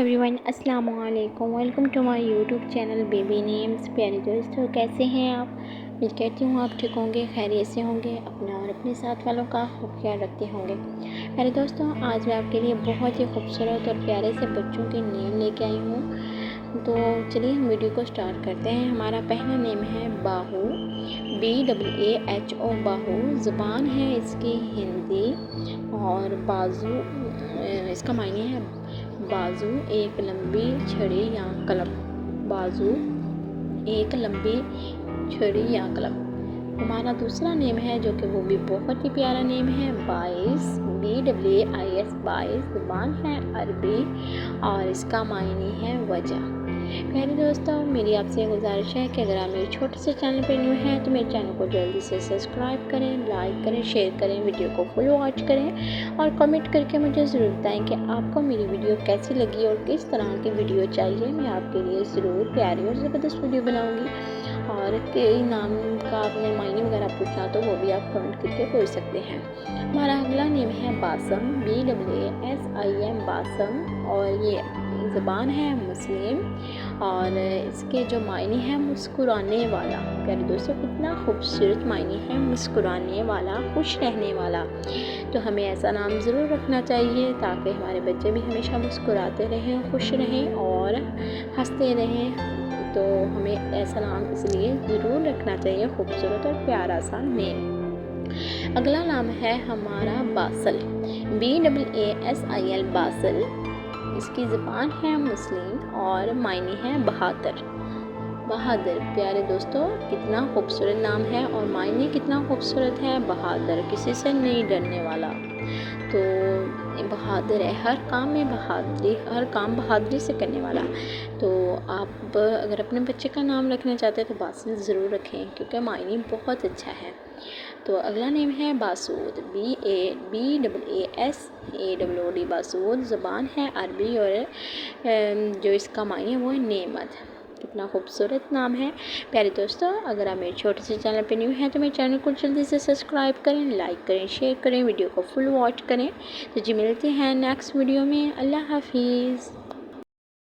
Every one, السلام علیکم، welcome to my YouTube channel baby names. پیارے دوستوں، کیسے ہیں آپ؟ میں کہتی ہوں آپ ٹھیک ہوں گے، خیریت سے ہوں گے، اپنا اور اپنے ساتھ والوں کا خوب خیال رکھتے ہوں گے۔ پیارے دوستوں، آج میں آپ کے لیے بہت ہی خوبصورت اور پیارے سے بچوں کے نیم لے کے آئی ہوں۔ تو چلیے ہم ویڈیو کو سٹارٹ کرتے ہیں۔ ہمارا پہلا نیم ہے باہو، BAAHO، باہو۔ زبان ہے اس کی ہندی، اور بازو اس کا معنی ہے بازو، ایک لمبی چھڑی یا قلم۔ بازو، ایک لمبی چھڑی یا قلم۔ ہمارا دوسرا نیم ہے جو کہ وہ بھی بہت ہی پیارا نیم ہے، باعث، BAIS، باعث۔ زبان ہے عربی اور اس کا معنی ہے وجہ۔ پیارے دوستوں، میری آپ سے گزارش ہے کہ اگر آپ میرے چھوٹے سے چینل پہ نیو ہیں تو میرے چینل کو جلدی سے سبسکرائب کریں، لائک کریں، شیئر کریں، ویڈیو کو فل واچ کریں اور کمنٹ کر کے مجھے ضرور بتائیں کہ آپ کو میری ویڈیو کیسی لگی اور کس طرح کی ویڈیو چاہیے۔ میں آپ کے لیے ضرور پیاری اور زبردست ویڈیو بناؤں گی، اور کئی نام کا آپ نے معنی وغیرہ پوچھنا تو وہ بھی آپ کمنٹ کر کے پوچھ سکتے ہیں۔ ہمارا اگلا نیم ہے باسم، BASIM، باسم، اور یہ زبان ہے مسلم، اور اس کے جو معنی ہے مسکرانے والا۔ پیارے دوستوں، کتنا خوبصورت معنی ہے، مسکرانے والا، خوش رہنے والا۔ تو ہمیں ایسا نام ضرور رکھنا چاہیے تاکہ ہمارے بچے بھی ہمیشہ مسکراتے رہیں، خوش رہیں اور ہنستے رہیں۔ تو ہمیں ایسا نام اس لیے ضرور رکھنا چاہیے، خوبصورت اور پیارا سا نیم۔ اگلا نام ہے ہمارا باسل، BASIL، باسل۔ اس کی زبان ہے مسلم اور معنی ہے بہادر۔ بہادر، پیارے دوستوں، کتنا خوبصورت نام ہے اور معنی کتنا خوبصورت ہے، بہادر، کسی سے نہیں ڈرنے والا۔ تو بہادر ہے، ہر کام میں بہادری، ہر کام بہادری سے کرنے والا۔ تو آپ اگر اپنے بچے کا نام رکھنا چاہتے ہیں تو باسل ضرور رکھیں کیونکہ معنی بہت اچھا ہے۔ تو اگلا نیم ہے باسود، BASAOD، باسود۔ زبان ہے عربی اور جو اس کا معنی ہے وہ ہے نعمت۔ کتنا خوبصورت نام ہے۔ پیارے دوستوں، اگر آپ میرے چھوٹے سے چینل پہ نیو ہیں تو میرے چینل کو جلدی سے سبسکرائب کریں، لائک کریں، شیئر کریں، ویڈیو کو فل واچ کریں۔ تو ملتے ہیں نیکسٹ ویڈیو میں۔ اللہ حافظ۔